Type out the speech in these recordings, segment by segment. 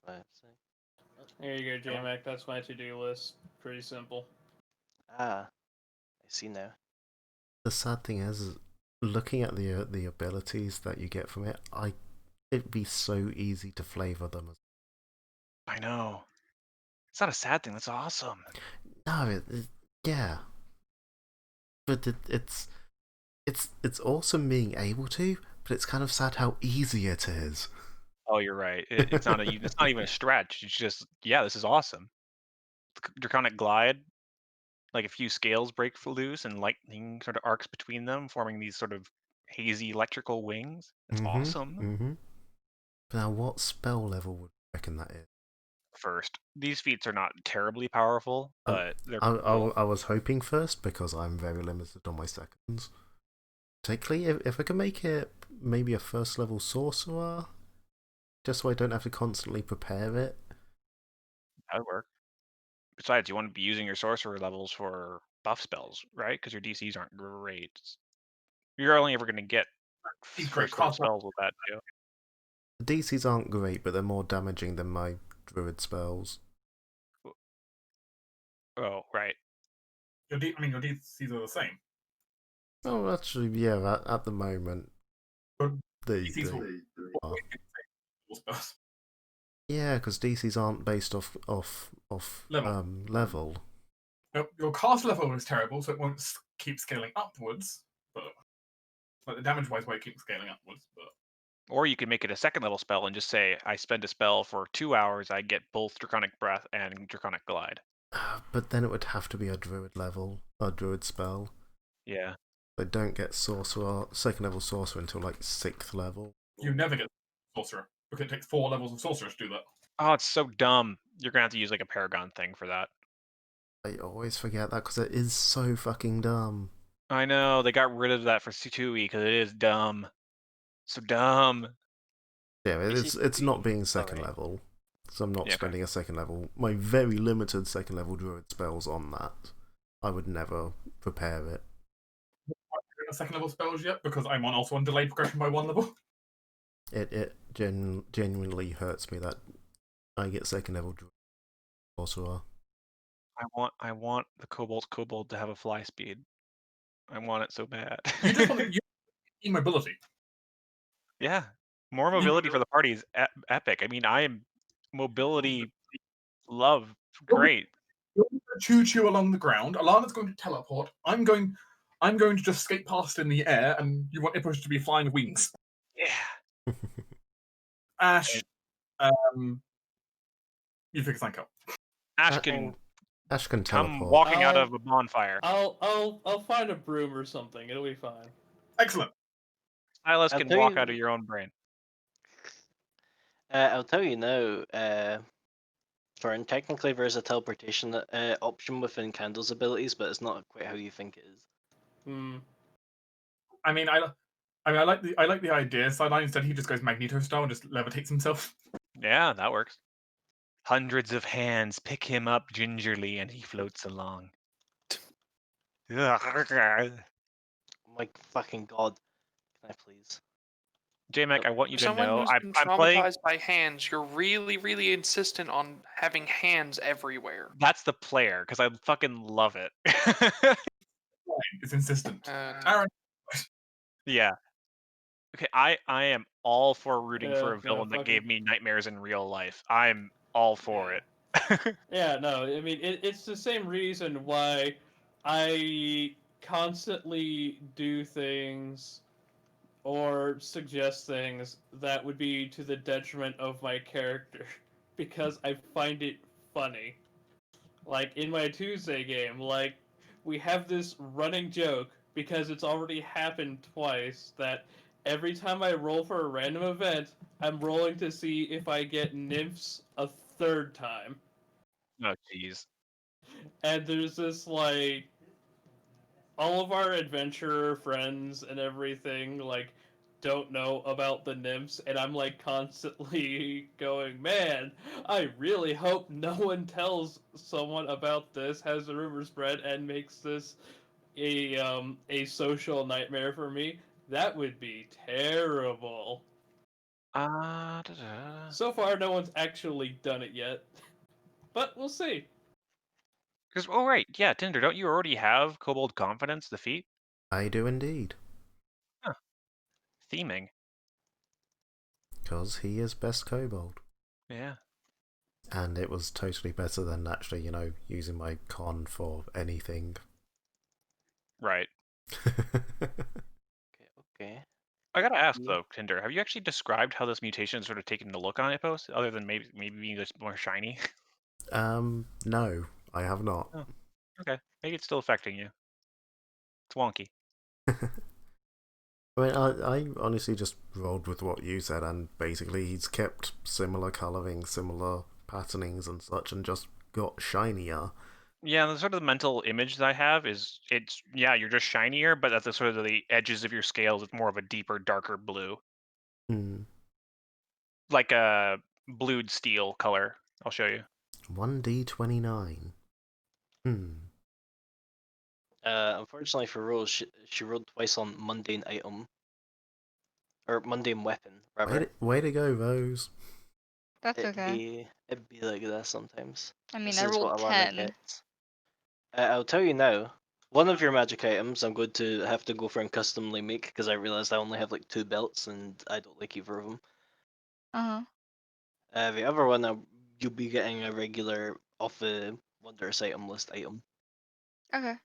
5, 6. There you go, J-Mac. That's my to-do list. Pretty simple. Ah, I see now. The sad thing is, looking at the abilities that you get from it, it'd be so easy to flavor them. I know. It's not a sad thing. That's awesome. No, yeah, but it's awesome being able to, but it's kind of sad how easy it is. Oh, you're right. It's not even a stretch. It's just, yeah, this is awesome. Draconic Glide, like a few scales break loose and lightning sort of arcs between them, forming these sort of hazy electrical wings. It's awesome. Mm-hmm. Now, what spell level would you reckon that is? First, these feats are not terribly powerful, but they're cool. I was hoping first because I'm very limited on my seconds. Particularly if I can make it maybe a first level sorcerer, just so I don't have to constantly prepare it. That would work. Besides, you want to be using your sorcerer levels for buff spells, right? Because your DCs aren't great. You're only ever going to get first level spells with that too. The DCs aren't great, but they're more damaging than my druid spells. Oh, right. Your DCs are the same. Oh, actually, yeah. At the moment, DCs yeah, because DCs aren't based off level. Your cast level is terrible, so it won't keep scaling upwards. But like the damage-wise, won't keep scaling upwards. But or you can make it a second level spell and just say, I spend a spell for 2 hours, I get both Draconic Breath and Draconic Glide. But then it would have to be a druid spell. Yeah. They don't get second level sorcerer until like 6th level. You never get sorcerer because it takes 4 levels of sorcerer to do that. Oh, it's so dumb. You're gonna have to use like a Paragon thing for that. I always forget that because it is so fucking dumb. I know, they got rid of that for 2E because it is dumb. So dumb. Yeah, it's not being second level, so I'm not spending a second level. My very limited second level druid spells on that. I would never prepare it. A second level spells yet because I'm also on delayed progression by 1 level. It genuinely hurts me that I get second level druid sorcerer. I want the kobold to have a fly speed. I want it so bad. You just want mobility. Yeah, more mobility for the party is epic. I mean, I am mobility love great. You're going to choo along the ground. Alana's going to teleport. I'm going to just skate past in the air, and you want Ipush to be flying wings. Yeah. Ash, you figure something out. Ash can come teleport. Walking out of a bonfire. I'll find a broom or something. It'll be fine. Excellent. Silas can walk out of your own brain. I'll tell you now, Fern, technically there is a teleportation option within Candle's abilities, but it's not quite how you think it is. I mean, I like the idea. Sideline instead he just goes Magneto style and just levitates himself. Yeah, that works. Hundreds of hands pick him up gingerly, and he floats along. Oh my fucking god! Can I please? J-Mac, I want you to know Someone who's been traumatized by hands, you're really, really insistent on having hands everywhere. That's the player, because I fucking love it. It's insistent. Aaron. Yeah. Okay, I am all for rooting for a villain that gave me nightmares in real life. I'm all for it. Yeah, no, I mean, it's the same reason why I constantly do things or suggest things that would be to the detriment of my character, because I find it funny. Like, in my Tuesday game, like, we have this running joke, because it's already happened twice, that every time I roll for a random event, I'm rolling to see if I get nymphs a third time. Oh, jeez. And there's this, like, all of our adventurer friends and everything, like, don't know about the nymphs, and I'm, like, constantly going, man, I really hope no one tells someone about this, has the rumor spread, and makes this a social nightmare for me. That would be terrible. So far, no one's actually done it yet, but we'll see. Because oh right, yeah, Tinder. Don't you already have Kobold Confidence, the feat? I do indeed. Huh. Theming. Because he is best kobold. Yeah. And it was totally better than actually, using my con for anything. Right. Okay. I gotta ask Yeah. though, Tinder, have you actually described how this mutation is sort of taken the look on Hippos, other than maybe being just more shiny? No, I have not. Oh, okay. Maybe it's still affecting you. It's wonky. I mean, I honestly just rolled with what you said, and basically he's kept similar colouring, similar patternings and such, and just got shinier. Yeah, the sort of the mental image that I have is you're just shinier, but at the sort of the edges of your scales, it's more of a deeper, darker blue, Hmm. like a blued steel color. I'll show you. 1d29. Unfortunately for Rose, she rolled twice on mundane item. Or mundane weapon, rather. Way to go, Rose. That's okay. It'd be like that sometimes. I mean, This I is rolled what Alana 10. gets. I'll tell you now. One of your magic items I'm going to have to go for and customly make because I realized I only have like 2 belts and I don't like either of them. The other one, you'll be getting a regular off the Wondrous item list item. Okay.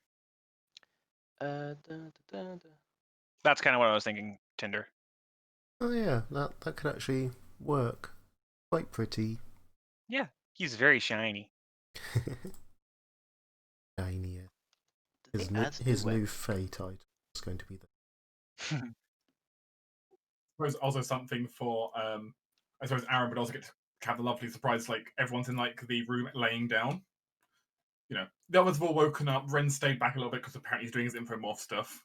Da, da, da, da. That's kind of what I was thinking, Tinder. Oh yeah, that could actually work. Quite pretty. Yeah, he's very shiny. Shinier. Did they add His new weapon? fate item is going to be there. Suppose also something for I suppose Aaron would also get to have the lovely surprise, like everyone's in like the room laying down. The others have all woken up. Ren stayed back a little bit because apparently he's doing his infomorph stuff.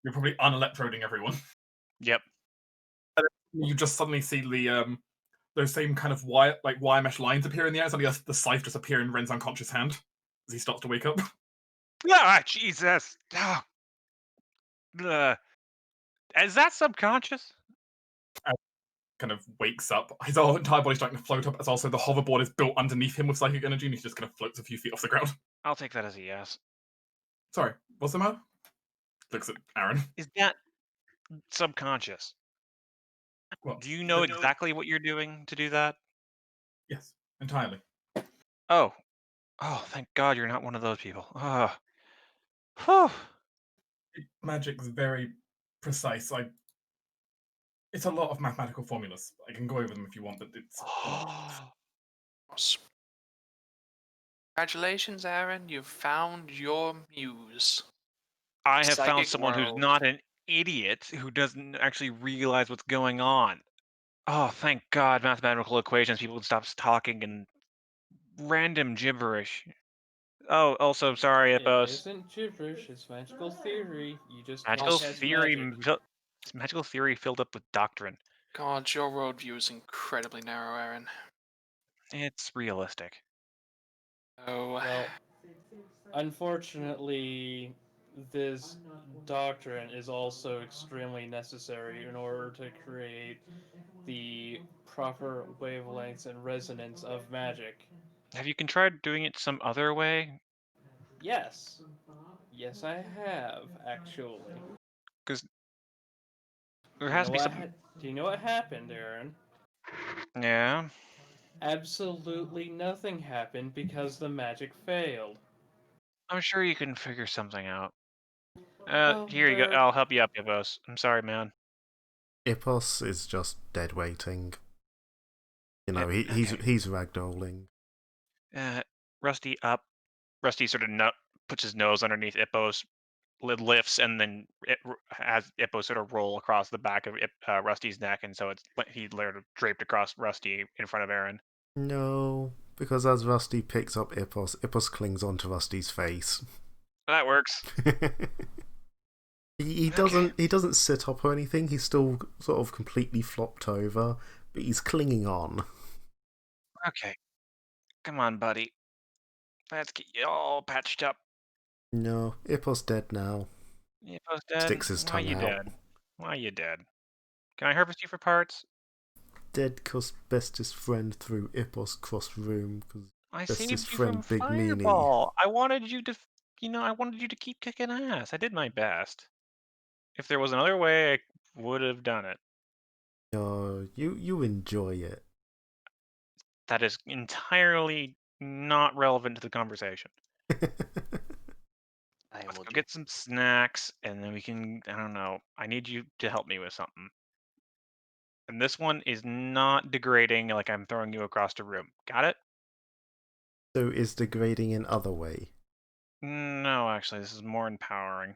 You're probably unelectroding everyone. Yep. You just suddenly see the those same kind of wire mesh lines appear in the air. Suddenly the scythe just appear in Ren's unconscious hand as he starts to wake up. Ah, Jesus. Ah. Is that subconscious? Kind of wakes up. His whole entire body's starting to float up, as also the hoverboard is built underneath him with psychic energy, and he just kind of floats a few feet off the ground. I'll take that as a yes. Sorry, what's the matter? Looks at Aaron. Is that subconscious? What? Do you know exactly what you're doing to do that? Yes, entirely. Oh. Oh, thank God you're not one of those people. Oh. Whew. Magic's very precise. It's a lot of mathematical formulas. I can go over them if you want, but it's a lot. Congratulations, Aaron. You've found your muse. I have found Psychic someone who's world. not an idiot who doesn't actually realize what's going on. Oh, thank God, mathematical equations. People would stop talking and random gibberish. Oh, also, sorry, It Hippos. isn't gibberish, it's magical theory. You just Magical can't cast theory, magic. magical theory filled up with doctrine. God, your worldview is incredibly narrow, Aaron. It's realistic. Oh. Well, unfortunately, this doctrine is also extremely necessary in order to create the proper wavelengths and resonance of magic. Have you tried doing it some other way? Yes. Yes, I have, actually. Because there has to be something. Do you know what happened, Aaron? Yeah. Absolutely nothing happened because the magic failed. I'm sure you can figure something out. Well, Here you go. I'll help you up, Hippos. I'm sorry, man. Ipos is just dead waiting. Okay. He's ragdolling. Rusty up. Rusty sort of puts his nose underneath Ippos, lid lifts, and then it has Ippo sort of roll across the back of Rusty's neck, and so he draped across Rusty in front of Aaron. No, because as Rusty picks up Ipos clings onto Rusty's face. That works. He doesn't sit up or anything. He's still sort of completely flopped over, but he's clinging on. Okay. Come on, buddy. Let's get you all patched up. No, Ipos dead now. Ippo's dead. Sticks his tongue out. Why you dead? Can I harvest you for parts? dead bestest friend through Ipos cross room because I bestest saved you from friend Big Meanie. Fireball. I wanted you to, I wanted you to keep kicking ass. I did my best. If there was another way, I would have done it. Oh, you enjoy it. That is entirely not relevant to the conversation. I am Let's with go you. get some snacks, and then we can, I don't know, I need you to help me with something. And this one is not degrading like I'm throwing you across the room. Got it? So is degrading in other way? No, actually, this is more empowering.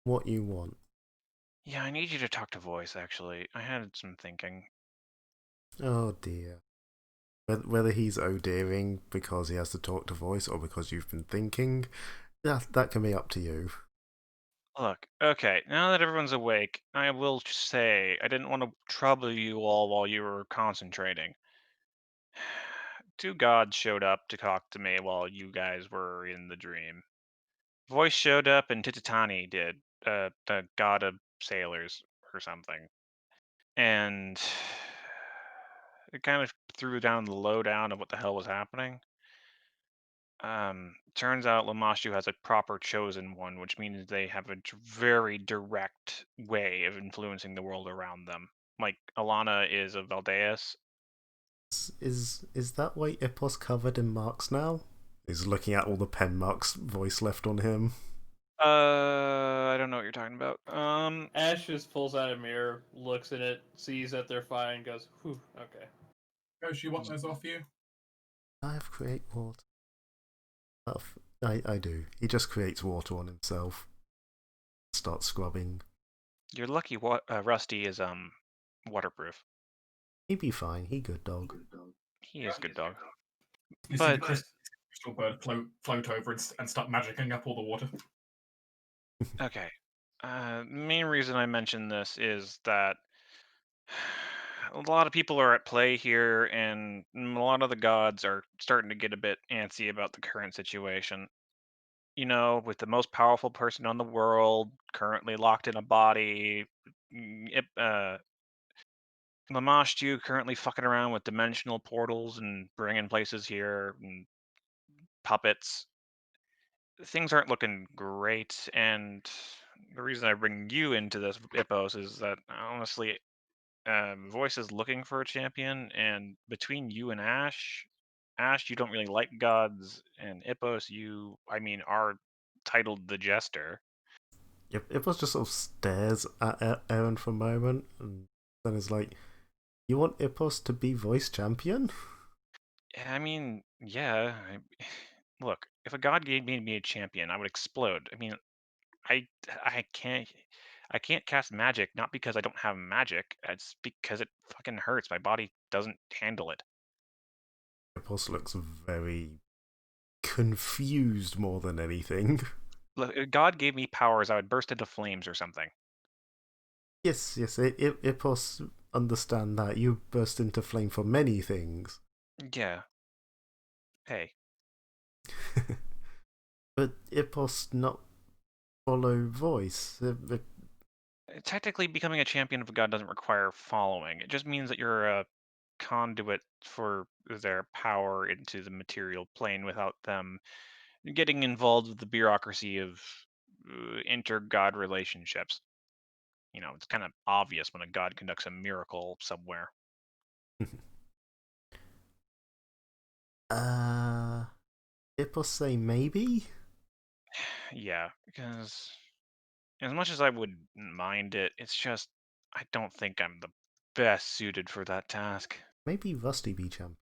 What you want? Yeah, I need you to talk to voice, actually. I had some thinking. Oh dear. Whether he's ODing because he has to talk to voice or because you've been thinking, that can be up to you. Look, okay, now that everyone's awake, I will say I didn't want to trouble you all while you were concentrating. Two gods showed up to talk to me while you guys were in the dream. Voice showed up and Titani did, the god of sailors or something. And it kind of threw down the lowdown of what the hell was happening. Turns out Lamashu has a proper chosen one, which means they have a very direct way of influencing the world around them. Like Alana is a Valdeus. Is that why Ipos covered in marks now? He's looking at all the pen marks voice left on him. I don't know what you're talking about. Ash just pulls out a mirror, looks at it, sees that they're fine, goes, "Whew, okay." Ghost, you want those off you? I have create water. I do. He just creates water on himself. Starts scrubbing. You're lucky. What Rusty is waterproof. He'd be fine. He good dog. He is a good dog. You see the crystal bird float over and start magicking up all the water. Okay. The main reason I mention this is that a lot of people are at play here, and a lot of the gods are starting to get a bit antsy about the current situation. You know, with the most powerful person on the world currently locked in a body, Lamashtu currently fucking around with dimensional portals and bringing places here, and puppets. Things aren't looking great, and the reason I bring you into this, Ippos, is that honestly, Voice is looking for a champion, and between you and Ash, you don't really like gods, and Ippos, are titled the Jester. Ipos just sort of stares at Aaron for a moment and then is like, "You want Ipos to be voice champion?" I mean, yeah. Look, if a god gave me a champion, I would explode. I mean, I I can't cast magic, not because I don't have magic. It's because it fucking hurts. My body doesn't handle it. Ipos looks very confused more than anything. Look, if God gave me powers, I would burst into flames or something. Yes, Ipos understand that. You burst into flame for many things. Yeah. Hey. But Ipos not follow voice. Technically, becoming a champion of a god doesn't require following. It just means that you're a conduit for their power into the material plane without them getting involved with the bureaucracy of inter-god relationships. You know, it's kind of obvious when a god conducts a miracle somewhere. Ipos say maybe? Yeah, because as much as I wouldn't mind it, it's just I don't think I'm the best suited for that task. Maybe Rusty be champ.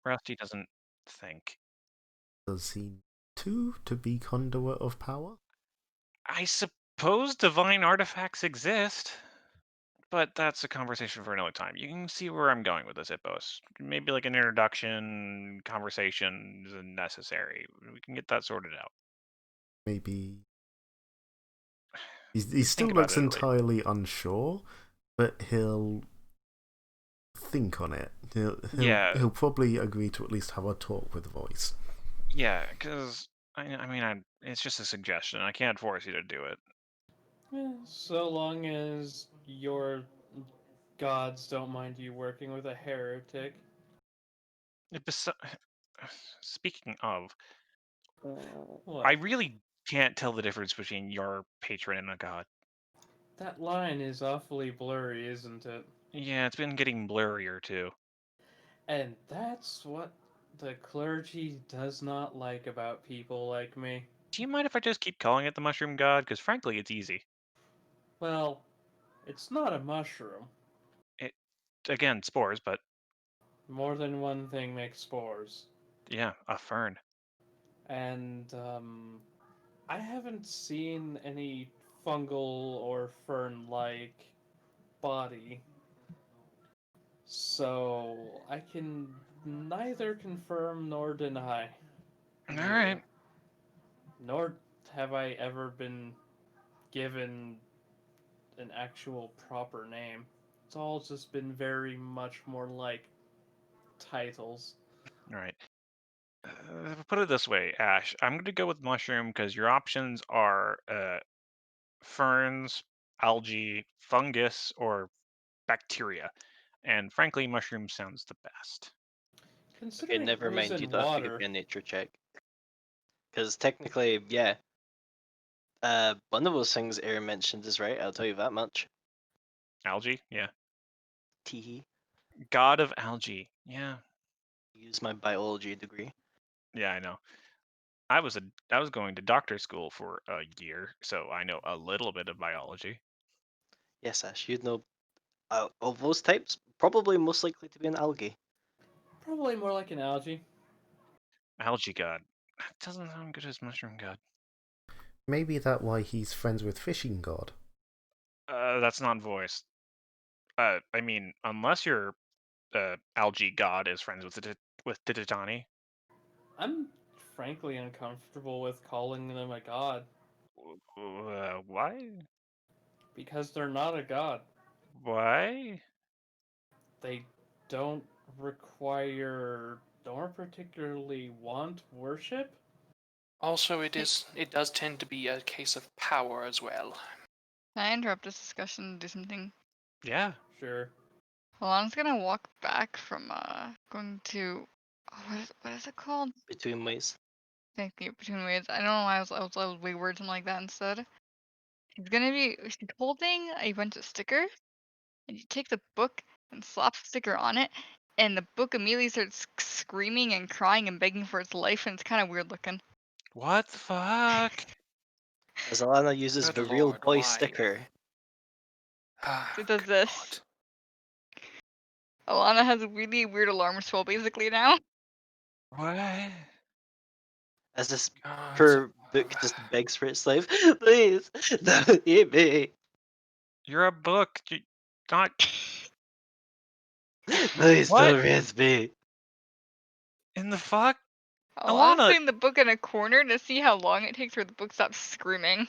Rusty doesn't think. Does he to be conduit of power? I suppose divine artifacts exist, but that's a conversation for another time. You can see where I'm going with this, Ippos. Maybe like an introduction conversation is necessary. We can get that sorted out. Maybe he still Think about looks it later. entirely unsure, but he'll think on it. He'll probably agree to at least have a talk with voice. Yeah, because it's just a suggestion. I can't force you to do it. So long as your gods don't mind you working with a heretic. Speaking of, What? I really can't tell the difference between your patron and a god. That line is awfully blurry, isn't it? Yeah, it's been getting blurrier too. And that's what the clergy does not like about people like me. Do you mind if I just keep calling it the mushroom god? Because frankly, it's easy. Well, it's not a mushroom. It, again, spores, but More than one thing makes spores. yeah, a fern. And, I haven't seen any fungal or fern like body. So I can neither confirm nor deny. All You. right. Nor have I ever been given an actual proper name. It's all just been very much more like titles. All right. Put it this way, Ash. I'm going to go with mushroom because your options are ferns, algae, fungus, or bacteria. And frankly, mushroom sounds the best. Okay, Considering never it was mind. You in don't have to give water, me a nature check. Because technically, yeah. One of those things Aaron mentioned is right. I'll tell you that much. Algae? Yeah. Teehee. God of algae. Yeah. Use my biology degree. Yeah, I know. I was going to doctor school for a year, so I know a little bit of biology. Yes, Ash, you'd know. Of those types, probably most likely to be an algae. probably more like an algae. Algae god. That doesn't sound good as mushroom god. Maybe that why he's friends with Fishing God. That's not voiced. I mean, unless your algae god is friends with with Titani. I'm frankly uncomfortable with calling them a god Why? because they're not a god. Why? They don't require nor particularly want worship. Also, it does tend to be a case of power as well. Can I interrupt this discussion and do something? Yeah. Sure. Well, I'm just gonna walk back from going to what is it called? Between ways. Thank you, between ways. I don't know why I was wayward something like that instead. It's gonna be she's holding a bunch of stickers, and you take the book and slap the sticker on it, and the book immediately starts screaming and crying and begging for its life, and it's kind of weird looking. What the fuck? As Alana uses Good the real lord, boy why? sticker. It does Good this. God. Alana has a really weird alarm spell basically now. What? As this God. poor book just begs for its life. Please, don't eat me. You're a book. Not. Please What? don't raise me. In the fuck? Alana's Alana! putting the book in a corner to see how long it takes for the book stops screaming.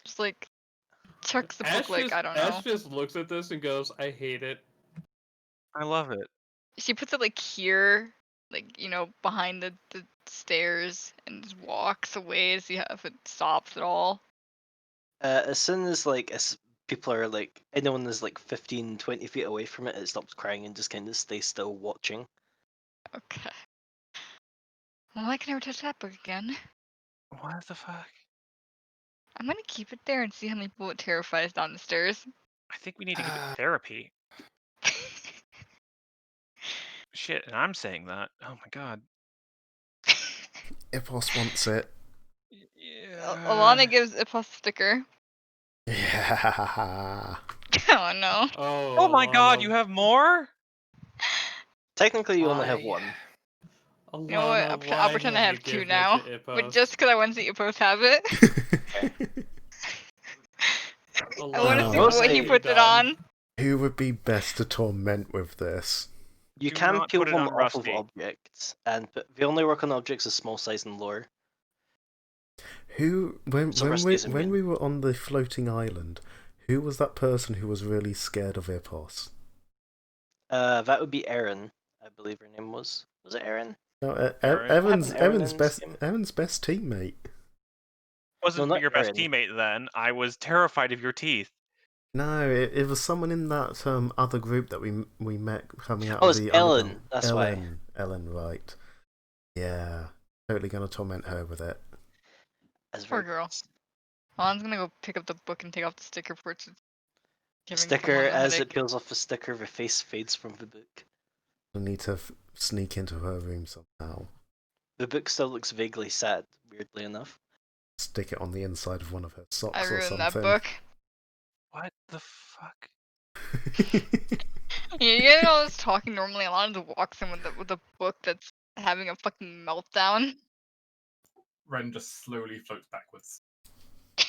Just like chucks the book like I don't know. Ash just looks at this and goes, "I hate it." I love it. She puts it like here, like behind the stairs, and just walks away to see if it stops at all. As soon as people are like anyone is like 15, 20 feet away from it, it stops crying and just kind of stays still watching. Okay. Well, I can never touch that book again. What the fuck? I'm gonna keep it there and see how many people it terrifies down the stairs. I think we need to give it therapy. Shit, and I'm saying that. Oh my god. Ipos wants it. Alana gives a plus sticker. Yeah. Oh no. Oh my god, Alana, you have more? Technically, you only have Why? one. Alana, You know what? I'll why pretend I have have you two given now. it to But Ippos? just because I want to see you both have it. I want to see Mostly- what he puts it on. Who would be best to torment with this? You Do can not peel put it them on off of Rusty. objects, and they only work on objects of small size and lower. Who when So when Rusty we is when immune. we were on the floating island, who was that person who was really scared of Ipos? That would be Erin, I believe her name was. Was it Erin? No, Aaron? Evan's Aaron Evan's in best this game? Evan's best teammate. Wasn't not your best Aaron. teammate then. I was terrified of your teeth. No, it was someone in that other group that we met coming out Oh, of it's the Ellen. underground. That's why. Ellen, right? Yeah, totally gonna torment her with it. That's Poor very girl. gross. Alan's gonna go pick up the book and take off the sticker for it's giving Sticker, someone a as it headache. peels off the sticker, the face fades from the book. I need to sneak into her room somehow. The book still looks vaguely sad, weirdly enough. Stick it on the inside of one of her I socks or ruined something. that book. What the fuck? You know, I was talking normally. Alana walks in with a book that's having a fucking meltdown. Ren just slowly floats backwards.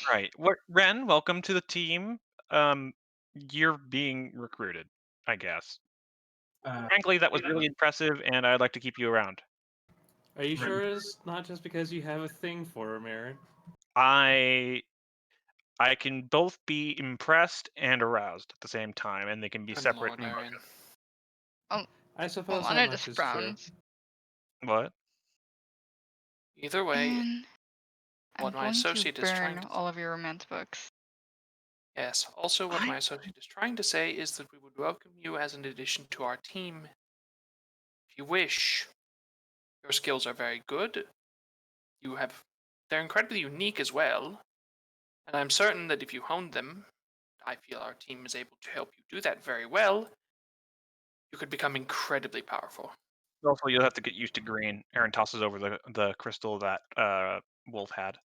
Right. Ren, welcome to the team. You're being recruited, I guess. Frankly, that was really impressive, and I'd like to keep you around. Are you Ren- sure it's not just because you have a thing for him, Aaron? I can both be impressed and aroused at the same time, and they can be Good separate. Lord, Aaron. I suppose that Alana much just is true. frowns. What? Either way, And I'm what my going to associate is trying burn to all of your romance books. yes. Also, what I- my associate is trying to say is that we would welcome you as an addition to our team, if you wish. Your skills are very good. They're incredibly unique as well, and I'm certain that if you honed them, I feel our team is able to help you do that very well. You could become incredibly powerful. Also, you'll have to get used to green. Aaron tosses over the crystal that Wolf had.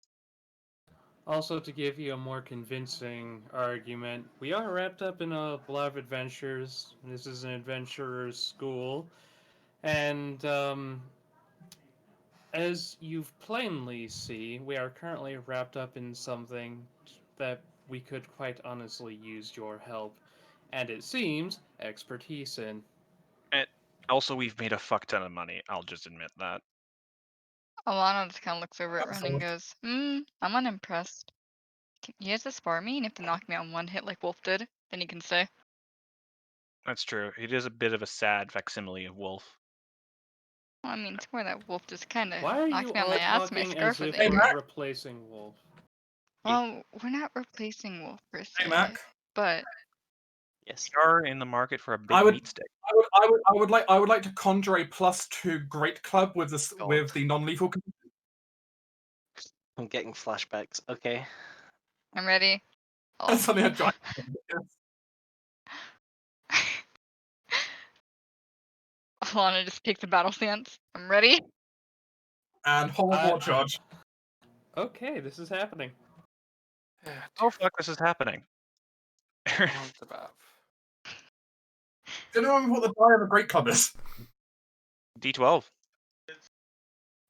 Also, to give you a more convincing argument, we are wrapped up in a lot of adventures. This is an adventurer's school, and as you plainly see, we are currently wrapped up in something that we could quite honestly use your help, and it seems expertise in. And also, we've made a fuck ton of money. I'll just admit that. Alana just kind of looks over at Ren and Absolutely. goes, I'm unimpressed. You have to spar me, and you have to knock me on one hit like Wolf did. Then you can stay. That's true. It is a bit of a sad facsimile of Wolf. Well, I mean, it's more that Wolf just kind of Why are knocked you me on my all ass with my talking scarf as with if it. Hey, we're Mac. replacing Wolf? Well, we're not replacing Wolf per se, Hey, Mac. but Yes. We are in the market for a big I would- meat stick. I would like to conjure a +2 Great Club with God. the non-lethal. I'm getting flashbacks. Okay. I'm ready. That's something I giant. Alana just takes a battle stance. I'm ready. And horror I- war charge. Okay, this is happening. Oh fuck, this is happening. On the above. Do you know what the die of a Great Club is? D12. You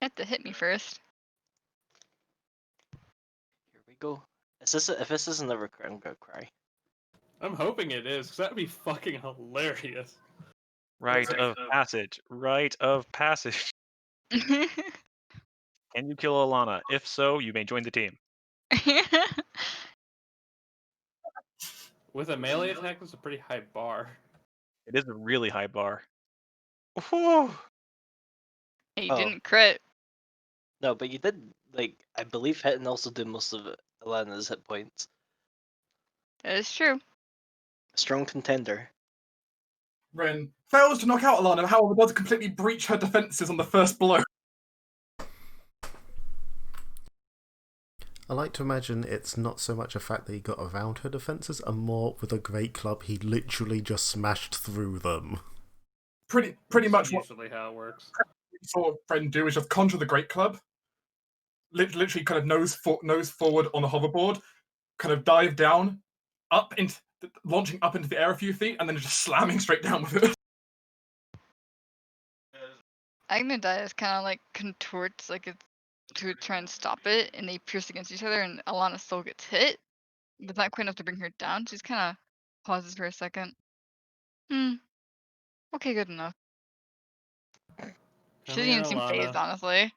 have to hit me first. Here we go. If this isn't a recruit, I'm gonna cry. I'm hoping it is, because that'd be fucking hilarious. Rite of passage. Rite of passage. Can you kill Alana? If so, you may join the team. With a melee attack, that's a pretty high bar. It is a really high bar. Whew. Hey, you Oh. didn't crit. No, but you did, like, I believe hit and also do most of Alana's hit points. That is true. Strong contender. Ren fails to knock out Alana, however, does completely breach her defenses on the first blow. I like to imagine it's not so much a fact that he got around her defences, and more with a great club he literally just smashed through them. Pretty That's much what usually how it works. we saw a friend do is just conjure the Great Club, literally kind of nose forward on the hoverboard, kind of dive down, launching up into the air a few feet, and then just slamming straight down with it. Agnodias kind of like contorts like it's to try and stop it, and they pierce against each other, and Alana still gets hit, but not quite enough to bring her down. She's kind of pauses for a second. Okay, good enough. She Come doesn't here, even seem phased, Alana. honestly.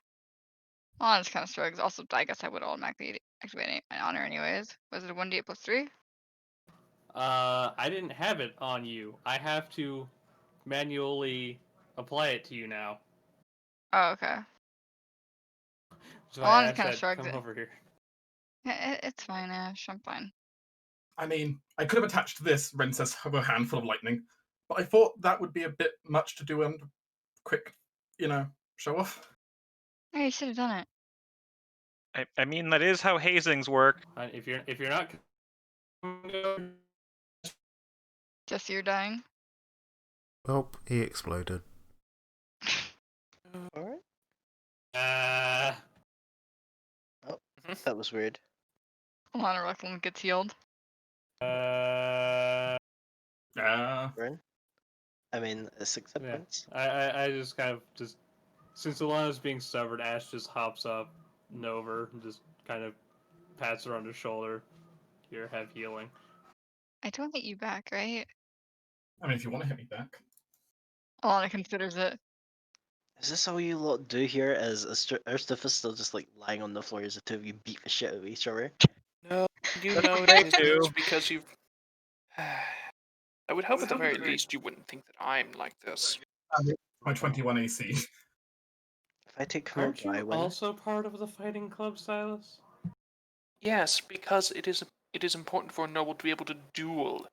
Alana just kind of shrugs. Also, I guess I would automatically activate an honor anyways. Was it a 1d8 plus 3? I didn't have it on you. I have to manually apply it to you now. Oh, okay. So I Alana asked kinda that, shrugs come it. over here. It's fine, Ash. I'm fine. I mean, I could have attached this, Ren says, with a handful of lightning, but I thought that would be a bit much to do and quick, show off. Oh, you should have done it. I mean, that is how hazings work. If you're not Just you're dying. Oh, he exploded. Alright. Oh, That was weird. Alana Ruckland gets healed. Burn. I mean, 6 hit yeah. points. I just kind of since Alana's being severed, Ash just hops up and over and just kind of pats her on the shoulder. Here, have healing. I don't hit you back, right? I mean, if you want to hit me back. Alana considers it. Is this all you lot do here? Is Erstuf is still just like lying on the floor as the two of you beat the shit out of each other? No, you know they that is do. because you've. I would hope at the very least you wouldn't think that I'm like this. My 21 AC. If I take command, Aren't you I win. also part of the fighting club, Silas? Yes, because it is important for a noble to be able to duel.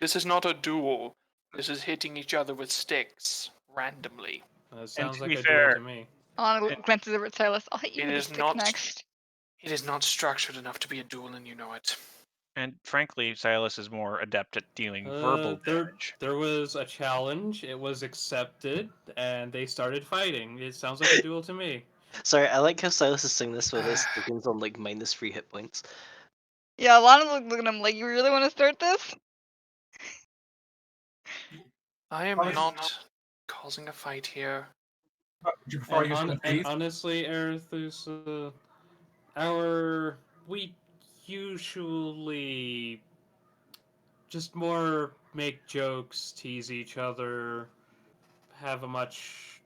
This is not a duel. This is hitting each other with sticks randomly. Sounds to like be a fair- duel to me. Alana glances over at Silas. I'll hit you It with a is stick not- next. It is not structured enough to be a duel, and you know it. And frankly, Silas is more adept at dealing verbal damage. There was a challenge. It was accepted, and they started fighting. It sounds like a duel to me. Sorry, I like how Silas is saying this with his tokens on like -3 hit points. Yeah, Alana's looking at him like, you really want to start this? I am Honestly- not causing a fight here. Would you prefer I use And these? honestly, Erithus, we usually just more make jokes, tease each other, have a much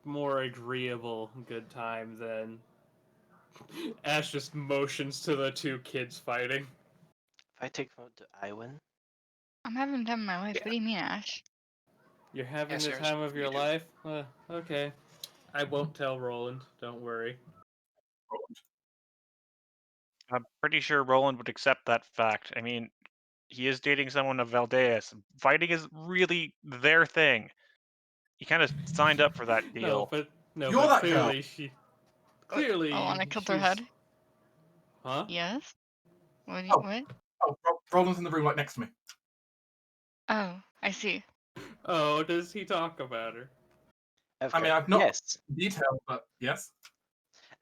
more agreeable good time than Ash just motions to the two kids fighting. If I take command, do I win? I'm having the time of my life. Yeah. What do you mean, Ash? You're having Yes, the Eris, time of your you do. life? Okay. I won't tell Roland, don't worry. I'm pretty sure Roland would accept that fact. I mean, he is dating someone of Valdeas. Fighting is really their thing. He kind of signed up for that deal. You're but that clearly Alana killed her head. Huh? Yes? What? Oh. What? Oh, Roland's in the room right next to me. Oh, I see. Oh, does he talk about her? I mean, I've not Yes. detailed, but yes.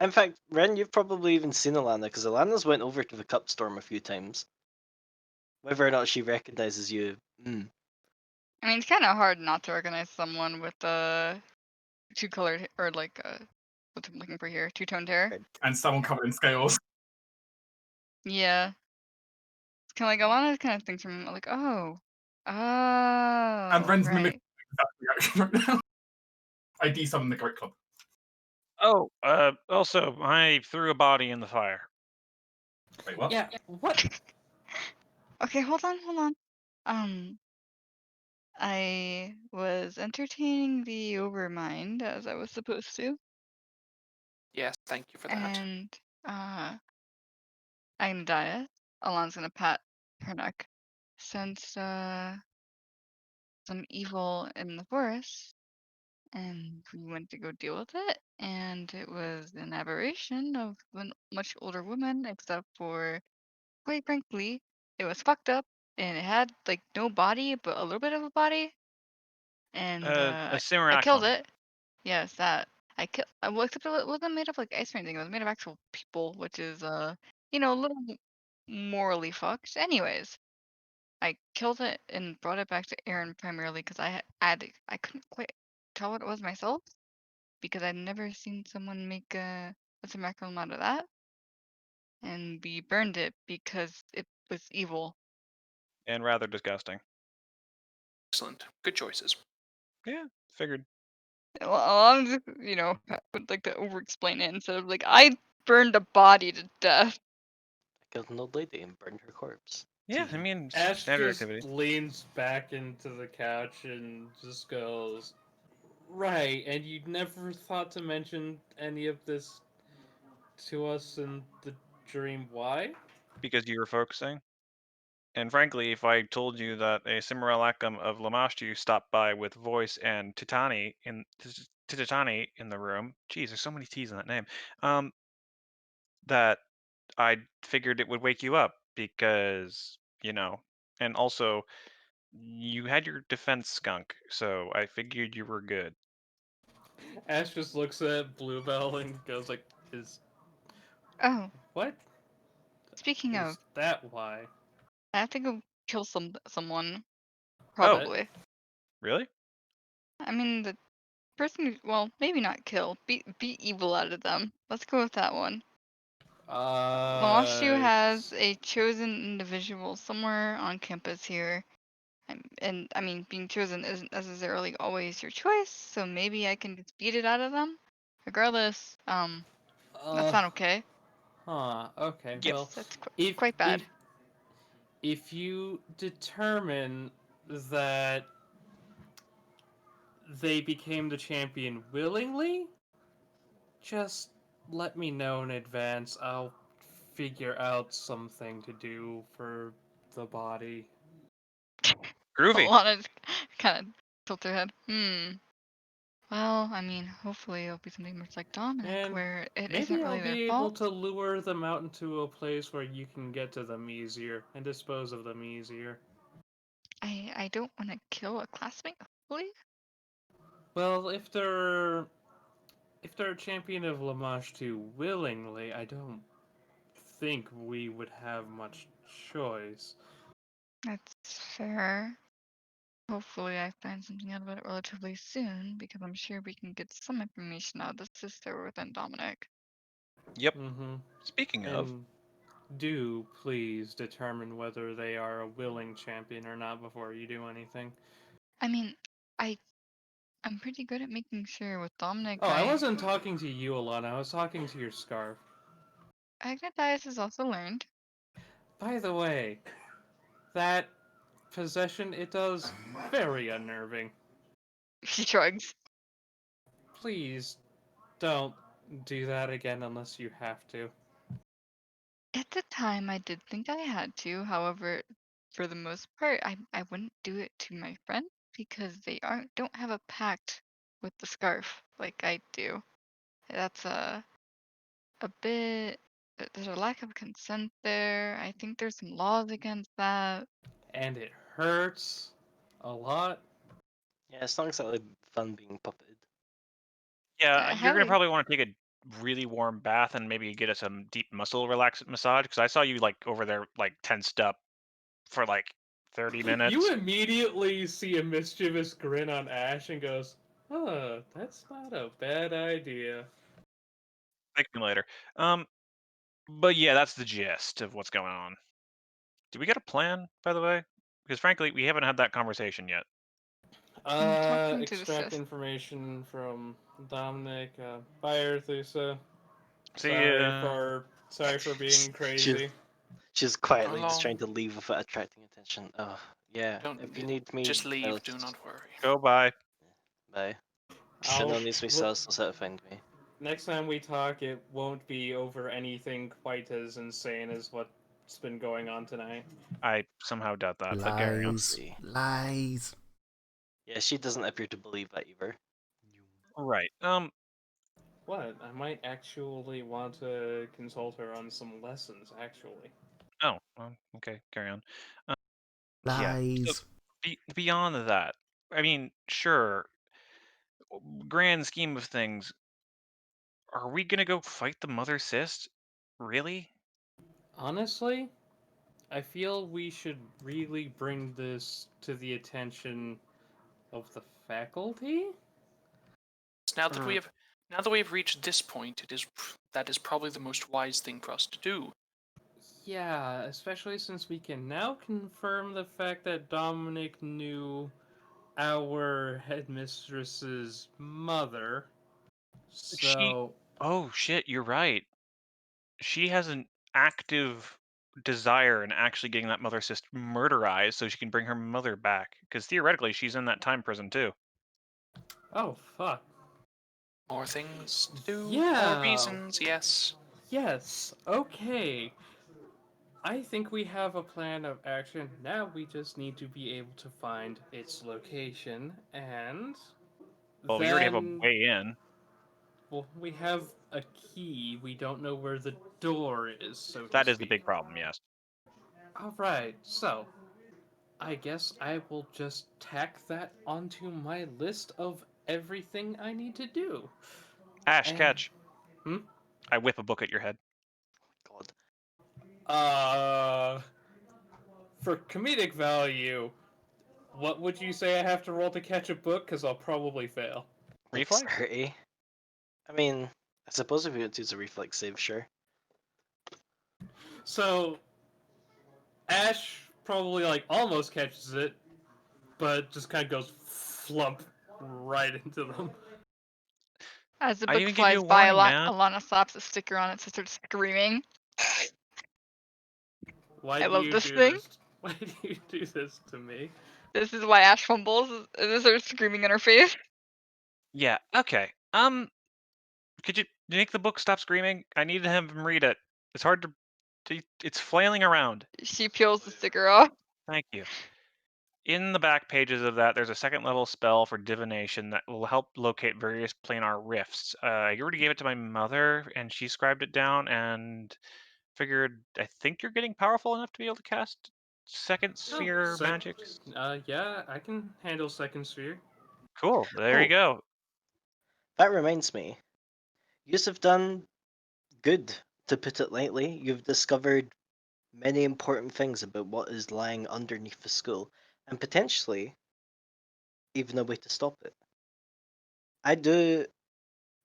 In fact, Ren, you've probably even seen Alana because Alana's went over to the Cup Storm a few times. Whether or not she recognizes you, I mean, it's kind of hard not to recognize someone with two-colored or like what's I'm looking for here, two-toned hair. And someone covered in scales. Yeah. It's kind of like Alana kind of thinks from like, oh, And Ren's right. mimicking that reaction right now. I de-summoned the Great Club. Oh, also, I threw a body in the fire. Wait, what? Yeah, what? Okay, hold on. I was entertaining the Overmind as I was supposed to, Yes, thank you for that. and I'm gonna die. Alana's gonna pat her neck. Since some evil in the forest, and we went to go deal with it, and it was an aberration of a much older woman, except for, quite frankly, it was fucked up, and it had like no body, but a little bit of a body, and A I Cimarron killed clone. it. Yes, that I killed. Well, except it wasn't made of like ice or anything. It was made of actual people, which is a little morally fucked. Anyways, I killed it and brought it back to Aaron primarily because I couldn't quite tell what it was myself because I'd never seen someone make a mackerel out of that, and we burned it because it was evil. And rather disgusting. Excellent. Good choices. Yeah, figured. Well, I'm just would like to over-explain it instead of like I burned a body to death. I killed an old lady and burned her corpse. Yeah, I mean, Ash standard just activity. leans back into the couch and just goes, right, and you never thought to mention any of this to us in the dream. Why? Because you were focusing. And frankly, if I told you that a Simuralakum of Lamashtu stopped by with voice and Titani in the room, geez, there's so many T's in that name, that I figured it would wake you up because, and also you had your defense skunk, so I figured you were good. Ash just looks at Bluebell and goes like, "Is Oh, what? speaking Is of, that why?" I have to go kill someone. Oh. Probably. Really? I mean, the person who, well, maybe not kill. Beat evil out of them. Let's go with that one. Lamashu has a chosen individual somewhere on campus here. And I mean, being chosen isn't necessarily always your choice, so maybe I can just beat it out of them. Regardless, that's not okay. Okay. Yep. Well, That's if quite bad. if you determine that they became the champion willingly, just let me know in advance. I'll figure out something to do for the body. Groovy. Alana kind of tilts her head. Well, I mean, hopefully it'll be something much like Dominic, And where it maybe isn't I'll really their be able fault. to lure them out into a place where you can get to them easier and dispose of them easier. I don't want to kill a classmate, hopefully. Well, if they're a champion of Lamash too willingly, I don't think we would have much choice. That's fair. Hopefully I find something out about it relatively soon, because I'm sure we can get some information out of the sister within Dominic. Yep. Mm-hmm. Speaking of, And do please determine whether they are a willing champion or not before you do anything. I mean, I'm pretty good at making sure with Dominic. Oh, I wasn't talking to you, Alana. I was talking to your scarf. Agnatius has also learned. By the way, that possession, it does very unnerving. She shrugs. Please don't do that again unless you have to. At the time, I did think I had to. However, for the most part, I wouldn't do it to my friend because they don't have a pact with the scarf like I do. That's a bit. There's a lack of consent there. I think there's some laws against that. And it hurts a lot. Yeah, it's not exactly fun being puppeted. yeah, you're gonna Highly. probably want to take a really warm bath and maybe get us some deep muscle relaxant massage because I saw you like over there like tensed up for like 30 minutes. You immediately see a mischievous grin on Ash and goes, "Huh, that's not a bad idea." Thank you later. But yeah, that's the gist of what's going on. Do we get a plan, by the way? Because frankly, we haven't had that conversation yet. I'm talking to the Extract sis. information from Dominic. Bye, Earthusa. See, Sorry for being crazy. She's quietly just Along. trying to leave without attracting attention. Oh, yeah. Don't If you need me, just leave. let's Do not worry. go by. bye. I'll- Shinnon needs me well, sus, so find me. Next time we talk, it won't be over anything quite as insane as what's been going on tonight. I somehow doubt that, but carry on. Lies. See. Lies. Yeah, she doesn't appear to believe that either. Right. What? I might actually want to consult her on some lessons, actually. Oh, well, okay, carry on. Yeah. So Lies. beyond that, I mean, sure. Grand scheme of things, are we gonna go fight the mother cyst? Really? Honestly, I feel we should really bring this to the attention of the faculty. Now that we have reached this point, that is probably the most wise thing for us to do. Yeah, especially since we can now confirm the fact that Dominic knew our headmistress's mother. So, Oh shit, you're right. She has an active desire in actually getting that mother cyst murderized so she can bring her mother back. Because theoretically, she's in that time prison too. oh fuck. More things to do, Yeah. more reasons, yes. Yes, okay. I think we have a plan of action. Now we just need to be able to find its location, and Well, we already have a then way in. well, we have a key. We don't know where the door is, so to That is the speak. big problem, yes. All right, so I guess I will just tack that onto my list of everything I need to do. Ash, And- catch. Hmm? I whip a book at your head. God. For comedic value, what would you say I have to roll to catch a book? Because I'll probably fail. Reflex? Dexterity. I mean, I suppose if you want to use a reflex save, sure. So Ash probably like almost catches it, but just kind of goes flump right into them. As the I book even give flies you a by, warning, man. Alana slaps a sticker on it, so starts screaming. Why I do love you this do thing. this? Why do you do this to me? This is why Ash fumbles. And starts screaming in her face. Yeah, okay. Could you make the book stop screaming? I need to have him read it. It's hard to it's flailing around. She peels the sticker off. Thank you. In the back pages of that, there's a second level spell for divination that will help locate various planar rifts. I already gave it to my mother, and she scribed it down, and figured I think you're getting powerful enough to be able to cast second sphere magics. Yeah, I can handle second sphere. Cool. There you Oh. go. That reminds me. Yous have done good, to put it lightly. You've discovered many important things about what is lying underneath the school, and potentially even a way to stop it.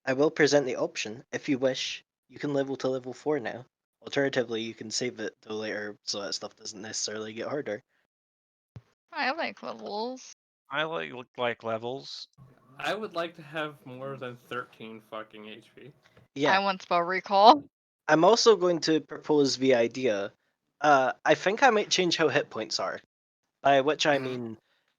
I will present the option. If you wish, you can level to level 4 now. Alternatively, you can save it till later so that stuff doesn't necessarily get harder. I like levels. I like levels. I would like to have more than 13 fucking HP. Yeah, I want spell recall. I'm also going to propose the idea. I think I might change how hit points are. By which I Mhm. mean,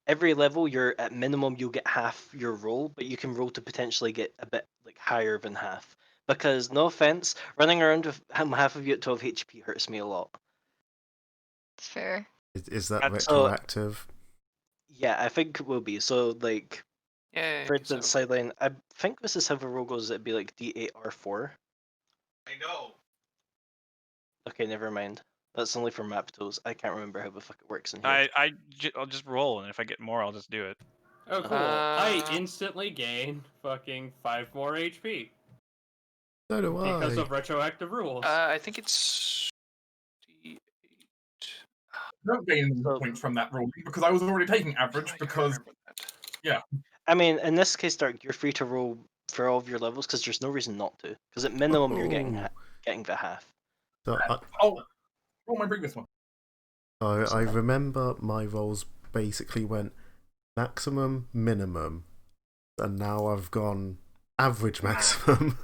every level you're at minimum you'll get half your roll, but you can roll to potentially get a bit like higher than half. Because no offense, running around with half of you at 12 HP hurts me a lot. It's fair. Is that That's- So- retroactive? Yeah, I think it will be. So like, Yeah. for instance, sideline. I think this is how the roll goes. It'd be like D8R4. I know. Okay, never mind. That's only for map tools. I can't remember how the fuck it works in here. I'll just roll, and if I get more, I'll just do it. Oh, cool. I Uh, instantly gain fucking 5 more HP So do I. because of retroactive rules. I think it's D8. Don't gain So- points from that rolling because I was already taking I average feel like I because remember that. I mean, in this case, Dark, you're free to roll for all of your levels because there's no reason not to. Because at minimum, you're getting Oh. getting the half. So oh, roll my previous one. I remember my rolls basically went maximum, minimum, and now I've gone average maximum.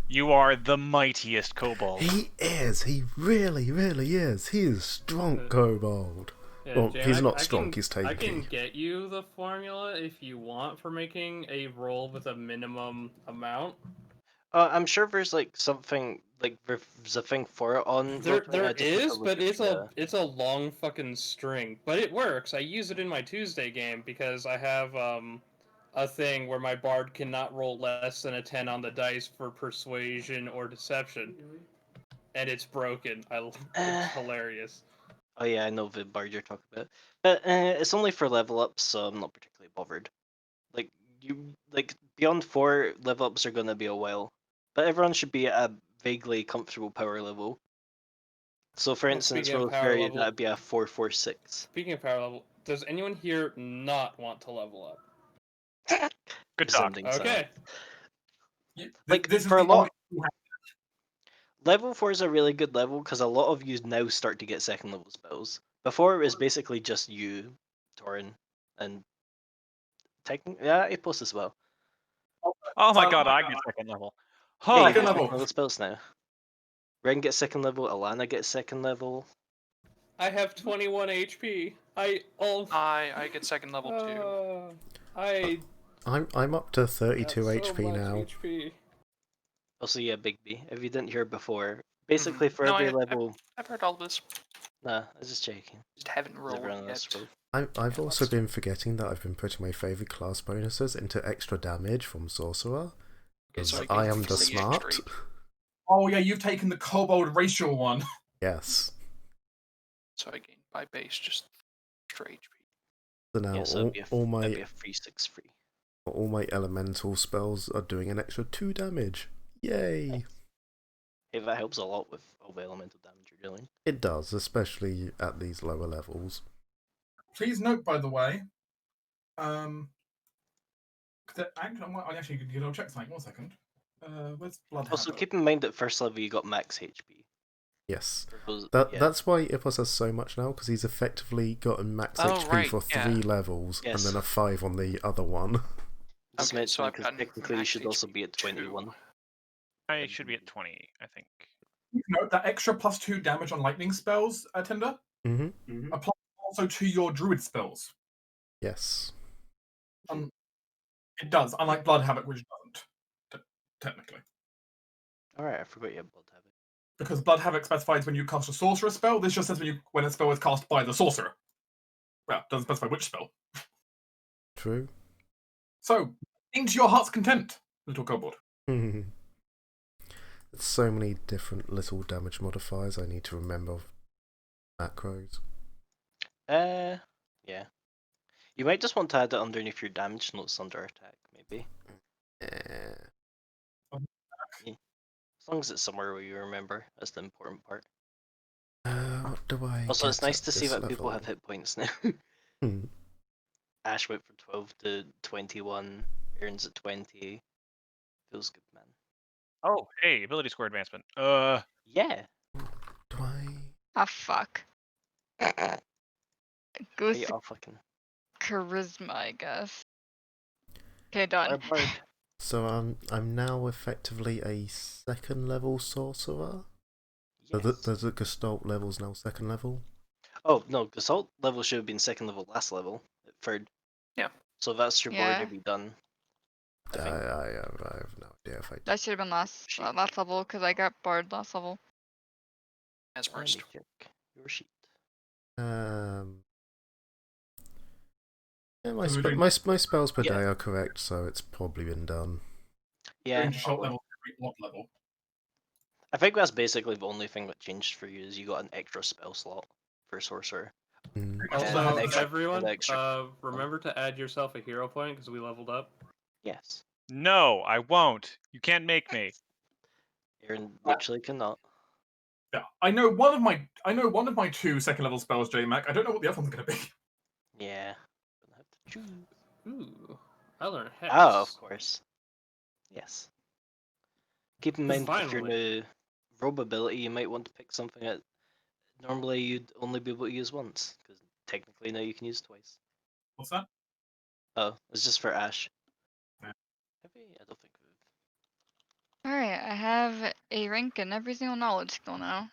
You are the mightiest kobold. He is. He really, really is. He is strong kobold. Yeah, Well, Jan, he's I- not I strong, can- he's I can tanky. get you the formula if you want for making a roll with a minimum amount. I'm sure there's like something like there's a thing for it on. There Roll20. I just need to is, look but at it's a long fucking string. But it works. I use it in my Tuesday game because I have a thing where my bard cannot roll less than a 10 on the dice for persuasion or deception, and it's broken. It's hilarious. Oh yeah, I know the bard you're talking about, but it's only for level ups, so I'm not particularly bothered. Like beyond 4 level ups are gonna be a while, but everyone should be at a vaguely comfortable power level. So for Well, instance, speaking of power Rosemary, level- that'd be a 4-4-6. Speaking of power level, does anyone here not want to level up? Good talk. Resounding silence. Okay. Like, This is for a the lot- only you have- Level 4 is a really good level because a lot of you now start to get second level spells. Before it was basically just you, Torin, and technically, yeah, Apos as well. Oh my Oh god, my I God. get second level. Yeah, Oh, you Second get level. second level spells now. Ren gets second level, Alana gets second level. I have 21 HP. I get second level too. I'm up to 32 got so HP much now. HP. Also, yeah, Bigby. If you didn't hear before, Basically, for No, every I've level. heard all this. Nah, I was just checking. Just haven't 'cause rolled everyone yet. else rolled. I've Yeah, also lots. been forgetting that I've been putting my favorite class bonuses into extra damage from Sorcerer. Okay, Because so I gain am the 3 smart. extra. Oh yeah, you've taken the kobold racial one. Yes. So I gain by base just extra HP. So now Yeah, so that'd be all that'd be my a free 6 free. all my elemental spells are doing an extra 2 damage. Yay! Hey, that helps a lot with all the elemental damage you're dealing. It does, especially at these lower levels. Please note, by the way, I actually could double check something. 1 second. Where's Blood Also, Habit? keep in mind that first level you got max HP. Yes. For those, yeah. That's why Ipos has so much now, because he's effectively gotten max Oh, HP right, for yeah. 3 levels, Yes. and then a 5 on the other one. Just Okay, so mentioning I've because gotten technically you max should also HP be at 21. 2. I should be at 20, I think. Note that extra +2 damage on lightning spells, Tinder, Mm-hmm. applies also to your druid spells. Yes. It does, unlike Blood Habit, which doesn't, technically. Alright, I forgot you had Blood Habit. Because Blood Havoc specifies when you cast a sorcerer spell. This just says when a spell is cast by the sorcerer. Well, it doesn't specify which spell. True. So, into your heart's content, little kobold. There's so many different little damage modifiers I need to remember macros. Yeah. You might just want to add it underneath your damage notes under attack, maybe. Eh. As long as it's somewhere where you remember, that's the important part. What do I Also, it's get nice at to see this that people have level? hit points now. Hmm. Ash went from 12 to 21, Aaron's at 20. Feels good, man. Oh, hey, ability score advancement. Yeah. Do I? Ah, fuck. Are Goes you to all fucking charisma, I guess. Okay, or done. bird? So I'm now effectively a 2nd level sorcerer. So Yes. the Gestalt level's now 2nd level. Oh no, Assault level should have been 2nd level last level. 3rd. Yeah. So that should Yeah. already be done. I I think. have no idea if I did. That should have been last level, because I got barred last level. As Let me worst. check your sheet. Yeah, my So we're doing- my spells per Yeah. day are correct, so it's probably been done. Yeah. Going to short probably. level, every odd level. I think that's basically the only thing that changed for you is you got an extra spell slot for sorcerer. Mm. Also, an extra- everyone, an extra- remember to add yourself a hero point because we leveled up. Yes. no, I won't. You can't make me. Aaron literally cannot. Yeah, I know one of my 2 2nd level spells, J-Mac. I don't know what the other one's going to be. Yeah. Gonna have to choose. Ooh, I learned hex. Oh, of course. Yes. Keep in mind if you're Finally. new robe ability, you might want to pick something that normally you'd only be able to use once, because technically now you can use twice. What's that? Oh, it's just for Ash. Yeah. Maybe? I don't think we Alright, I have a rank in every single knowledge skill now.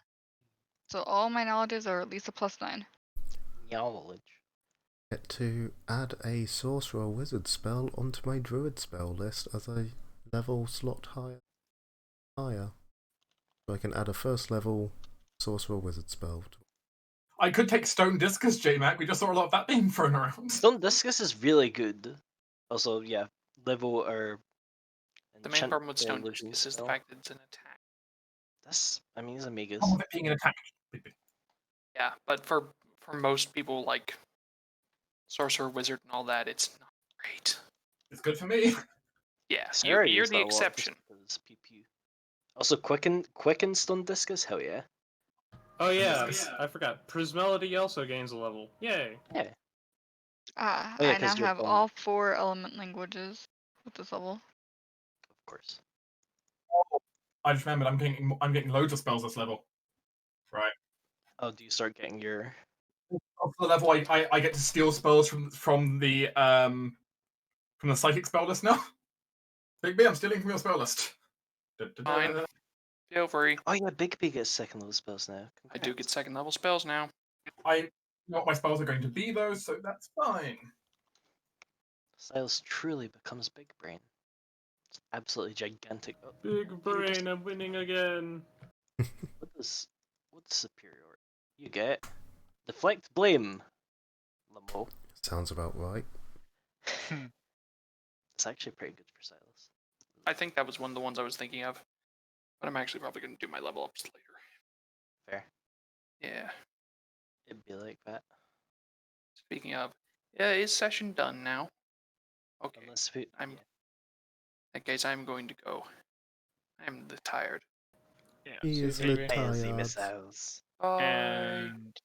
So all my knowledges are at least a +9. knowledge. Get to add a sorcerer wizard spell onto my druid spell list as a level slot higher. So I can add a 1st level sorcerer wizard spell. I could take Stone Discus, J-Mac. We just saw a lot of that being thrown around. Stone Discus is really good. Also, yeah, level or The main problem with Stone illusion Discus is the spell. fact that it's an attack. That's, I mean, he's a Magus. Some of it being an attack. Yeah, but for most people like Sorcerer, Wizard, and all that, it's not great. It's good for me. Yes, I already you're use the that a lot just exception. because PP. Also, quicken Stone Discus, hell yeah. Oh yeah, Discus. I forgot. Prismelody also gains a level. Yay. Yeah. Ah, Oh, yeah, I now 'cause you're have from- all 4 element languages with this level. Of course. I just remembered I'm getting loads of spells this level. Right. Oh, do you start getting your? Up to the level I get to steal spells from the psychic spell list now. Big B, I'm stealing from your spell list. Fine. Feel free. Oh yeah, Big B gets 2nd level spells now. I do get Congrats. 2nd level spells now. I know what my spells are going to be though, so that's fine. Silas truly becomes Big Brain. It's absolutely gigantic. Oh, Big brain, I'm winning again. What's superior? You get deflect blame. Limbo. Sounds about right. It's actually pretty good for Silas. I think that was one of the ones I was thinking of. But I'm actually probably going to do my level ups later. Fair. Yeah. It'd be like that. Speaking of, yeah, is session done now? Okay. Unless we. I'm. Yeah. In that case, I'm going to go. I'm tired. Yeah, He see you, is baby. tired. missiles. Bye. And